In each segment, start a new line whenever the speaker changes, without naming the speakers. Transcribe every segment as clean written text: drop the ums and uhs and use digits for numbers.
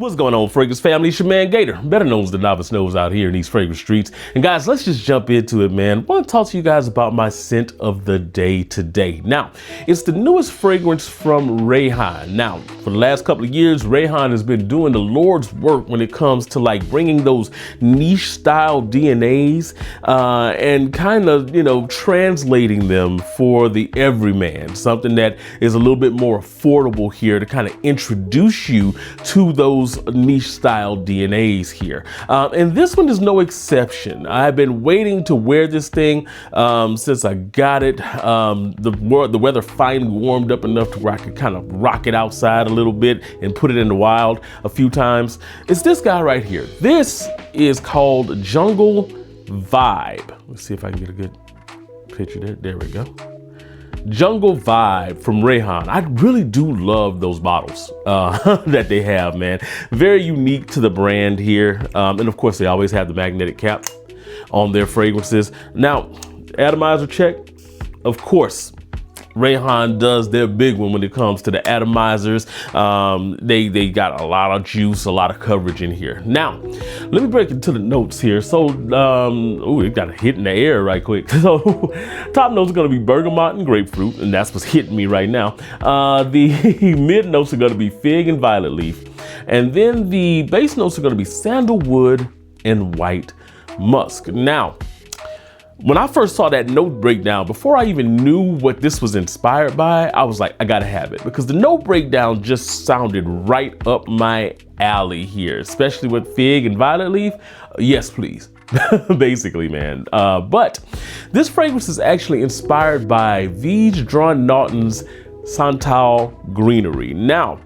What's going on, fragrance family? It's your man Gator, better known as the novice knows out here in these fragrance streets. And guys, let's just jump into it, man. I want to talk to you guys about my scent of the day today. Now, it's the newest fragrance from Rayhaan'S. Now, for the last couple of years, Rayhaan'S has been doing the Lord's work when it comes to like bringing those niche style DNAs and kind of, translating them for the everyman. Something that is a little bit more affordable here to kind of introduce you to those niche style DNAs here. And this one is no exception. I've been waiting to wear this thing since I got it. The weather finally warmed up enough to where I could kind of rock it outside a little bit and put it in the wild a few times. It's this guy right here. This is called Jungle Vibe. Let's see if I can get a good picture there. There we go. Jungle Vibe from Rayhaan'S. I really do love those bottles that they have, man. Very unique to the brand here. And of course, they always have the magnetic cap on their fragrances. Now, atomizer check. Of course, Rayhaan'S does their big one when it comes to the atomizers. They got a lot of juice, a lot of coverage in here. Now, let me break into the notes here. So, it got a hit in the air right quick. So, top notes are gonna be bergamot and grapefruit, and that's what's hitting me right now. The mid notes are gonna be fig and violet leaf. And then the base notes are gonna be sandalwood and white musk. Now, when I first saw that note breakdown, before I even knew what this was inspired by, I was like, I gotta have it, because the note breakdown just sounded right up my alley here, especially with fig and violet leaf. Yes, please. Basically, man. But this fragrance is actually inspired by Vij Dron Naughton's Santal Greenery. Now,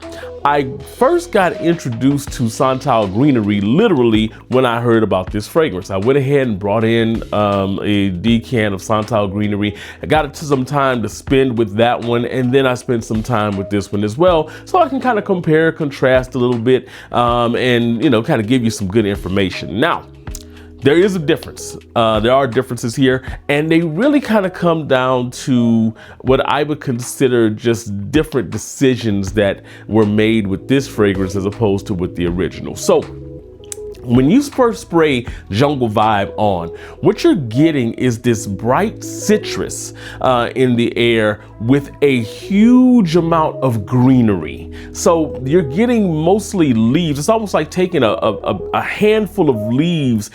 I first got introduced to Santal Greenery literally when I heard about this fragrance. I went ahead and brought in a decan of Santal Greenery. I got it to some time to spend with that one, and then I spent some time with this one as well, so I can kind of compare, contrast a little bit, and kind of give you some good information. Now, there is a difference. There are differences here, and they really kind of come down to what I would consider just different decisions that were made with this fragrance as opposed to with the original. So, when you first spray Jungle Vibe on, what you're getting is this bright citrus in the air with a huge amount of greenery. So you're getting mostly leaves. It's almost like taking a handful of leaves,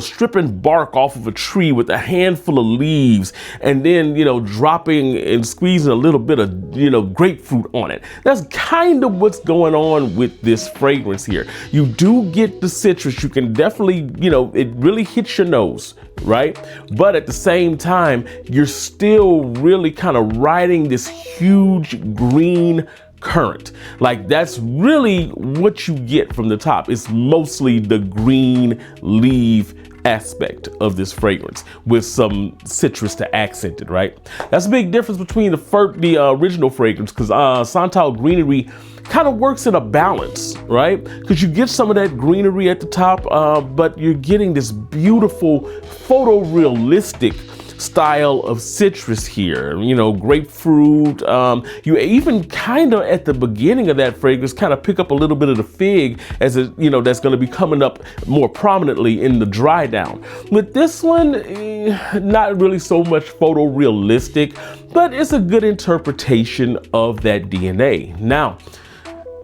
stripping bark off of a tree with a handful of leaves, and then, dropping and squeezing a little bit of, grapefruit on it. That's kind of what's going on with this fragrance here. You do get the citrus. You can definitely, it really hits your nose, right? But at the same time, you're still really kind of riding this huge green current. Like, that's really what you get from the top. It's mostly the green leaf aspect of this fragrance with some citrus to accent it, right? That's a big difference between the original fragrance, because Santal Greenery kind of works in a balance, right? Because you get some of that greenery at the top, but you're getting this beautiful photorealistic style of citrus here, grapefruit. You even kind of at the beginning of that fragrance kind of pick up a little bit of the fig as it, that's going to be coming up more prominently in the dry down. With this one, not really so much photorealistic, but it's a good interpretation of that DNA. Now,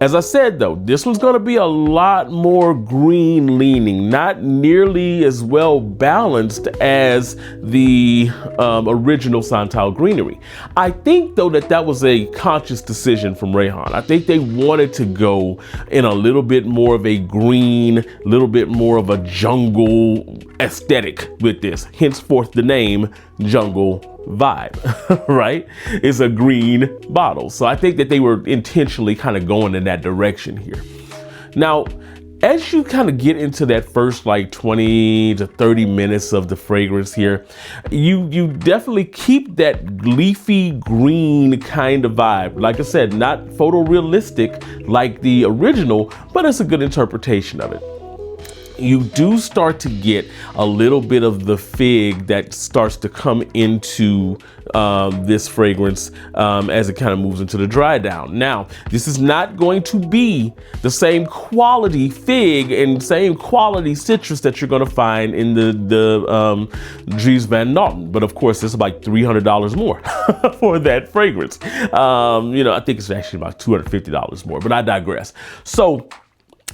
as I said, though, this one's going to be a lot more green leaning, not nearly as well balanced as the original Santal Greenery. I think, though, that was a conscious decision from Rayhaan'S. I think they wanted to go in a little bit more of a green, little bit more of a jungle aesthetic with this. Henceforth, the name Jungle Vibe, right? It's a green bottle. So I think that they were intentionally kind of going in that direction here. Now, as you kind of get into that first like 20 to 30 minutes of the fragrance here, you definitely keep that leafy green kind of vibe. Like I said, not photorealistic like the original, but it's a good interpretation of it. you do start to get a little bit of the fig that starts to come into this fragrance as it kind of moves into the dry down. Now, this is not going to be the same quality fig and same quality citrus that you're going to find in the Dries Van Noten, but of course, it's like $300 more for that fragrance. You know, I think it's actually about $250 more, but I digress. So,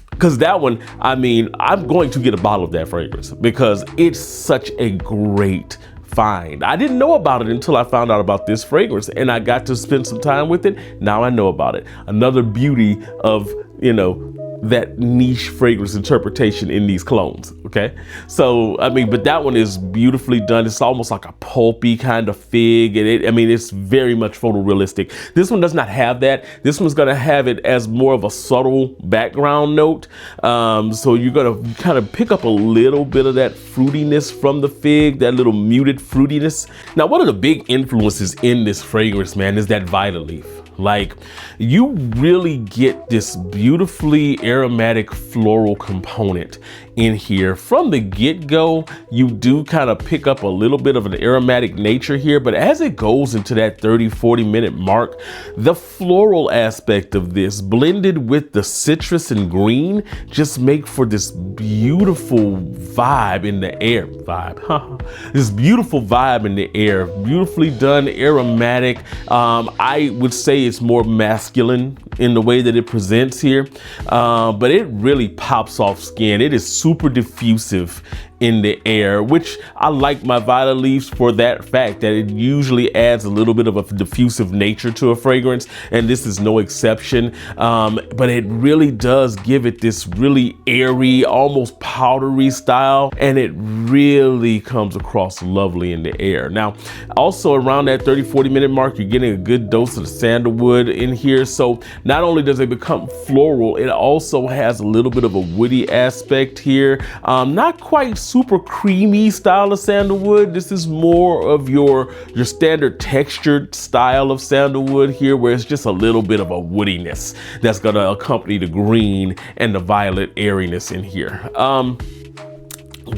because that one, I mean, I'm going to get a bottle of that fragrance because it's such a great find. I didn't know about it until I found out about this fragrance, and I got to spend some time with it. Now I know about it. Another beauty of, you know, that niche fragrance interpretation in these clones, okay? So, I mean, but that one is beautifully done. It's almost like a pulpy kind of fig. And I mean, it's very much photorealistic. This one does not have that. This one's gonna have it as more of a subtle background note. So you're gonna kind of pick up a little bit of that fruitiness from the fig, that little muted fruitiness. Now, one of the big influences in this fragrance, man, is that vita leaf. Like, you really get this beautifully aromatic floral component in here. From the get-go, you do kind of pick up a little bit of an aromatic nature here, but as it goes into that 30-40 minute mark, the floral aspect of this blended with the citrus and green just make for this beautiful vibe in the air. This beautiful vibe in the air, beautifully done, aromatic. I would say it's more masculine in the way that it presents here, but it really pops off skin. It is super diffusive in the air, which I like my vita leaves for that fact, that it usually adds a little bit of a diffusive nature to a fragrance, and this is no exception. But it really does give it this really airy, almost powdery style, and it really comes across lovely in the air. Now, also around that 30-40 minute mark, you're getting a good dose of the sandalwood in here. So not only does it become floral, it also has a little bit of a woody aspect here. Not quite super creamy style of sandalwood. This is more of your standard textured style of sandalwood here, where it's just a little bit of a woodiness that's gonna accompany the green and the violet airiness in here.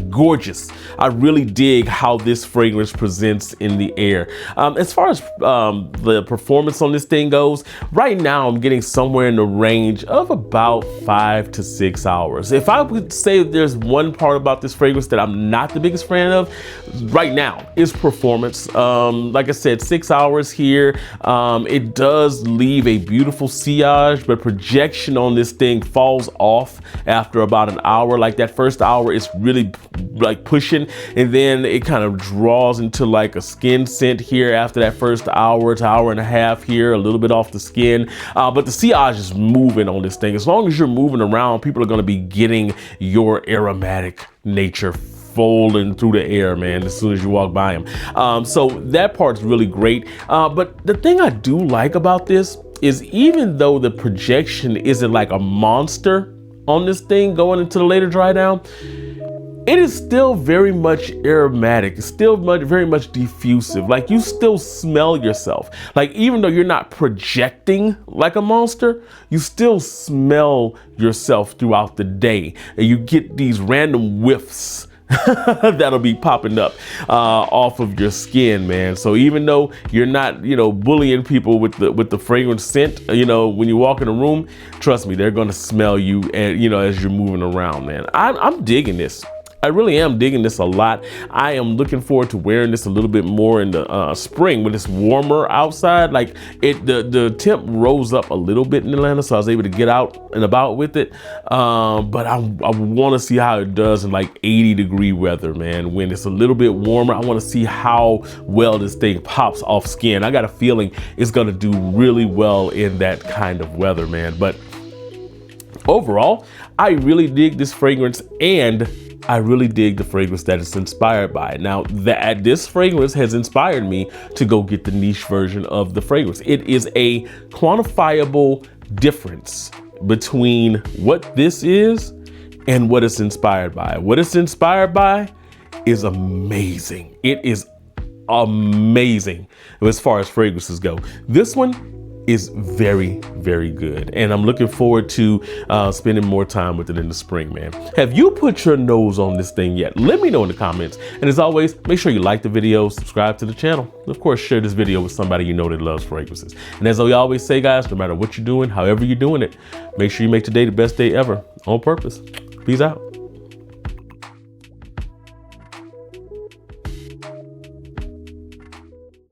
Gorgeous. I really dig how this fragrance presents in the air. As far as the performance on this thing goes, right now I'm getting somewhere in the range of about 5 to 6 hours. If I would say there's one part about this fragrance that I'm not the biggest fan of right now, is performance. Like I said, 6 hours here. It does leave a beautiful sillage, but projection on this thing falls off after about an hour. Like that first hour is really like pushing, and then it kind of draws into like a skin scent here after that first hour to hour and a half here, a little bit off the skin. But the sillage is moving on this thing. As long as you're moving around, people are going to be getting your aromatic nature folding through the air, man, as soon as you walk by them. So that part's really great. But the thing I do like about this is, even though the projection isn't like a monster on this thing going into the later dry down, it is still very much aromatic. It's still very much diffusive. Like, you still smell yourself. Like, even though you're not projecting like a monster, you still smell yourself throughout the day. And you get these random whiffs that'll be popping up off of your skin, man. So even though you're not, you know, bullying people with the fragrance scent, you know, when you walk in a room, trust me, they're gonna smell you, and you know, as you're moving around, man. I'm digging this. I really am digging this a lot. I am looking forward to wearing this a little bit more in the spring when it's warmer outside. Like, the temp rose up a little bit in Atlanta, so I was able to get out and about with it. But I want to see how it does in like 80-degree weather, man. When it's a little bit warmer, I want to see how well this thing pops off skin. I got a feeling it's gonna do really well in that kind of weather, man. But overall, I really dig this fragrance, and I really dig the fragrance that it's inspired by. Now, this fragrance has inspired me to go get the niche version of the fragrance. It is a quantifiable difference between what this is and what it's inspired by. What it's inspired by is amazing. It is amazing as far as fragrances go. This one is very, very good. And I'm looking forward to spending more time with it in the spring, man. Have you put your nose on this thing yet? Let me know in the comments. And as always, make sure you like the video, subscribe to the channel. And of course, share this video with somebody you know that loves fragrances. And as we always say, guys, no matter what you're doing, however you're doing it, make sure you make today the best day ever on purpose. Peace out.